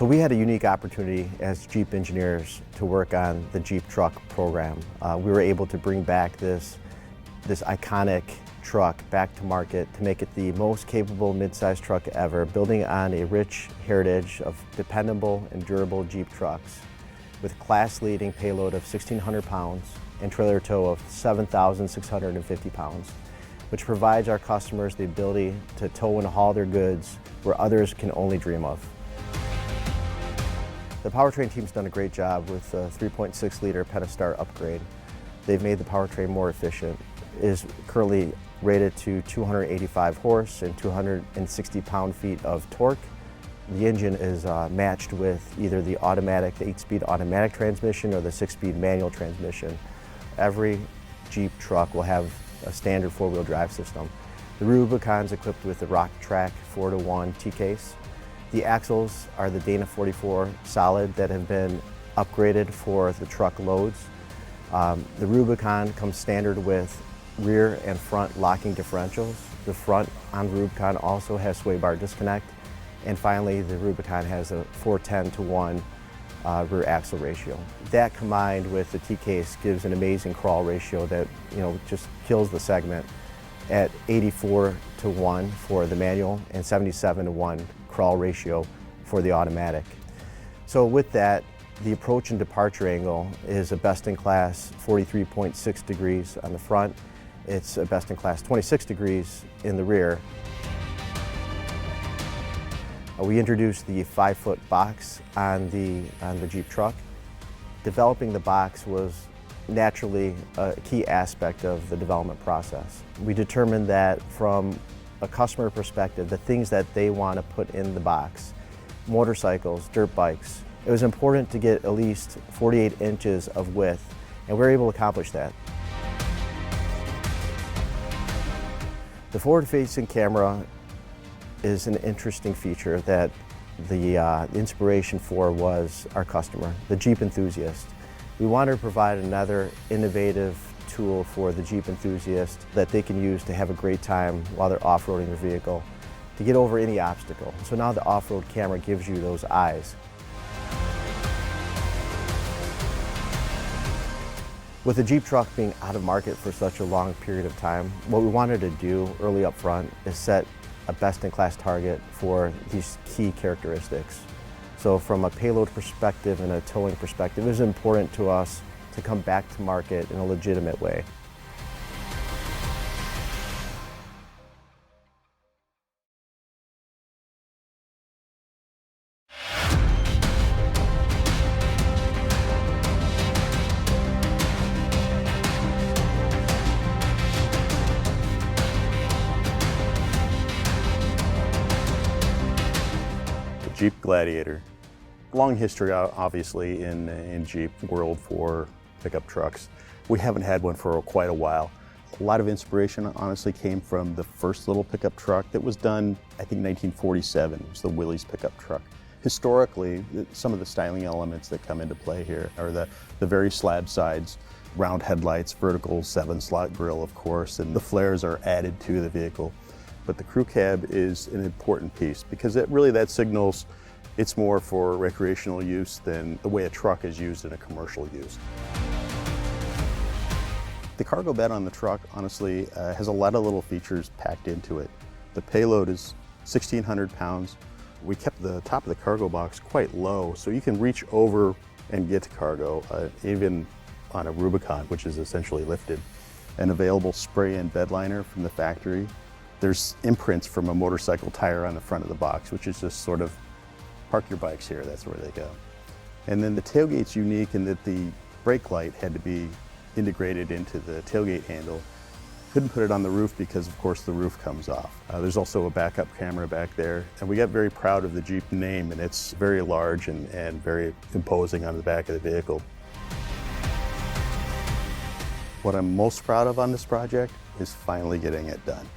So we had a unique opportunity as Jeep engineers to work on the Jeep truck program. We were able to bring back this iconic truck back to market to make it the most capable midsize truck ever, building on a rich heritage of dependable and durable Jeep trucks with class-leading payload of 1,600 pounds and trailer tow of 7,650 pounds, which provides our customers the ability to tow and haul their goods where others can only dream of. The powertrain team's done a great job with the 3.6-liter Pentastar upgrade. They've made the powertrain more efficient. It is currently rated to 285 horse and 260 pound-feet of torque. The engine is matched with either the 8-speed automatic transmission or the 6-speed manual transmission. Every Jeep truck will have a standard 4-wheel drive system. The Rubicon's equipped with the Rock-Track 4-to-1 T-case. The axles are the Dana 44 solid that have been upgraded for the truck loads. The Rubicon comes standard with rear and front locking differentials. The front on the Rubicon also has sway bar disconnect. And finally, the Rubicon has a 4:10-to-1 rear axle ratio. That combined with the T-case gives an amazing crawl ratio that just kills the segment at 84:1 for the manual and 77:1 crawl ratio for the automatic. So with that, the approach and departure angle is a best-in-class 43.6 degrees on the front. It's a best-in-class 26 degrees in the rear. We introduced the 5-foot box on the Jeep truck. Developing the box was naturally a key aspect of the development process. We determined that from a customer perspective, the things that they want to put in the box, motorcycles, dirt bikes, it was important to get at least 48 inches of width, and we were able to accomplish that. The forward-facing camera is an interesting feature that the inspiration for was our customer, the Jeep enthusiast. We wanted to provide another innovative tool for the Jeep enthusiast that they can use to have a great time while they're off-roading their vehicle, to get over any obstacle. So now the off-road camera gives you those eyes. With the Jeep truck being out of market for such a long period of time, what we wanted to do early up front is set a best-in-class target for these key characteristics. So from a payload perspective and a towing perspective, it was important to us to come back to market in a legitimate way. Jeep Gladiator. Long history, obviously, in Jeep world for pickup trucks. We haven't had one for quite a while. A lot of inspiration, honestly, came from the first little pickup truck that was done, I think, 1947. It was the Willys pickup truck. Historically, some of the styling elements that come into play here are the very slab sides, round headlights, vertical 7-slot grille, of course, and the flares are added to the vehicle. But the crew cab is an important piece because that signals it's more for recreational use than the way a truck is used in a commercial use. The cargo bed on the truck, honestly, has a lot of little features packed into it. The payload is 1,600 pounds. We kept the top of the cargo box quite low, so you can reach over and get to cargo, even on a Rubicon, which is essentially lifted. An available spray-in bed liner from the factory. There's imprints from a motorcycle tire on the front of the box, which is just sort of park your bikes here, that's where they go. And then the tailgate's unique in that the brake light had to be integrated into the tailgate handle. Couldn't put it on the roof because, of course, the roof comes off. There's also a backup camera back there. And we got very proud of the Jeep name, and it's very large and very imposing on the back of the vehicle. What I'm most proud of on this project is finally getting it done.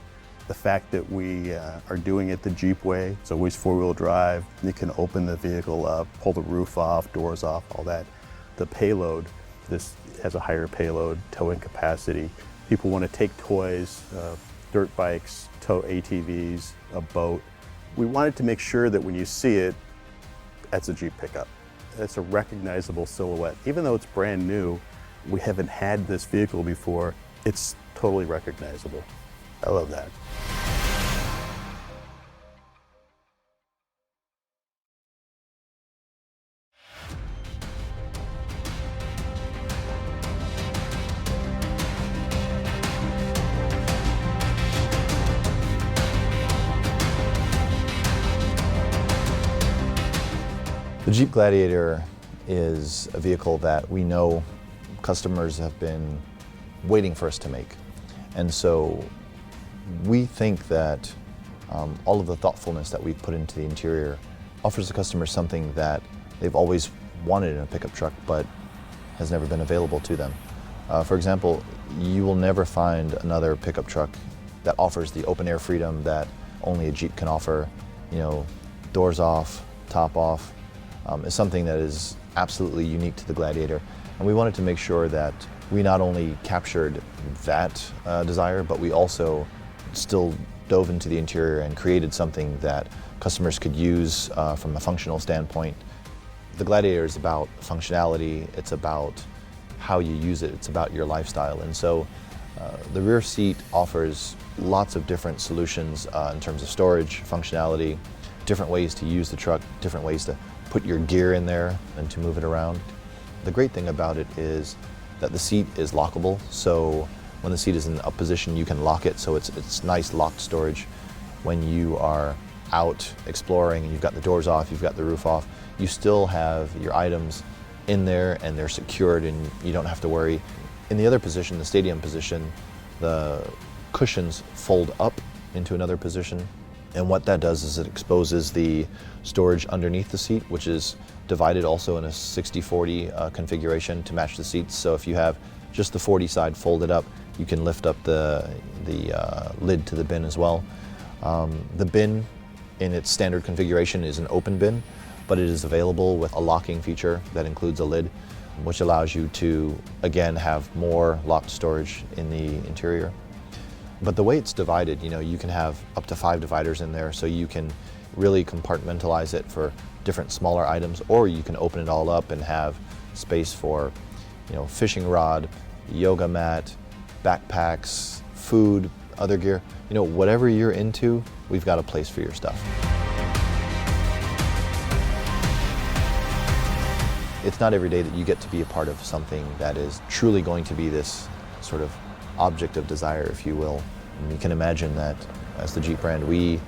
The fact that we are doing it the Jeep way, it's always 4-wheel drive. You can open the vehicle up, pull the roof off, doors off, all that. The payload, this has a higher payload, towing capacity. People want to take toys, dirt bikes, tow ATVs, a boat. We wanted to make sure that when you see it, That's a Jeep pickup. It's a recognizable silhouette. Even though it's brand new, we haven't had this vehicle before, it's totally recognizable. I love that. The Jeep Gladiator is a vehicle that we know customers have been waiting for us to make. And so we think that all of the thoughtfulness that we've put into the interior offers the customer something that they've always wanted in a pickup truck but has never been available to them. For example, you will never find another pickup truck that offers the open air freedom that only a Jeep can offer. You know, doors off, top off, is something that is absolutely unique to the Gladiator. And we wanted to make sure that we not only captured that desire, but we also still dove into the interior and created something that customers could use from a functional standpoint. The Gladiator is about functionality, it's about how you use it, it's about your lifestyle. And so the rear seat offers lots of different solutions in terms of storage, functionality, different ways to use the truck, different ways to put your gear in there and to move it around. The great thing about it is that the seat is lockable, so when the seat is in up position you can lock it, so it's nice locked storage. When you are out exploring and you've got the doors off, you've got the roof off, you still have your items in there and they're secured and you don't have to worry. In the other position, the stadium position, the cushions fold up into another position. And what that does is it exposes the storage underneath the seat, which is divided also in a 60-40 configuration to match the seats. So if you have just the 40 side folded up, you can lift up the lid to the bin as well. The bin in its standard configuration is an open bin, but it is available with a locking feature that includes a lid, which allows you to, again, have more locked storage in the interior. But the way it's divided, you know, you can have up to 5 dividers in there, so you can really compartmentalize it for different smaller items, or you can open it all up and have space for, you know, fishing rod, yoga mat, backpacks, food, other gear. You know, whatever you're into, we've got a place for your stuff. It's not every day that you get to be a part of something that is truly going to be this sort of object of desire, if you will. And you can imagine that as the Jeep brand, we,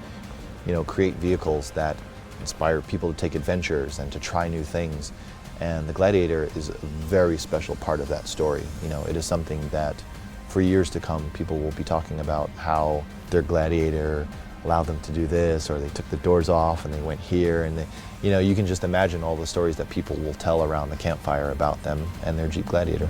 you know, create vehicles that inspire people to take adventures and to try new things. And the Gladiator is a very special part of that story. You know, it is something that for years to come, people will be talking about how their Gladiator allowed them to do this, or they took the doors off and they went here, and they, you know, you can just imagine all the stories that people will tell around the campfire about them and their Jeep Gladiator.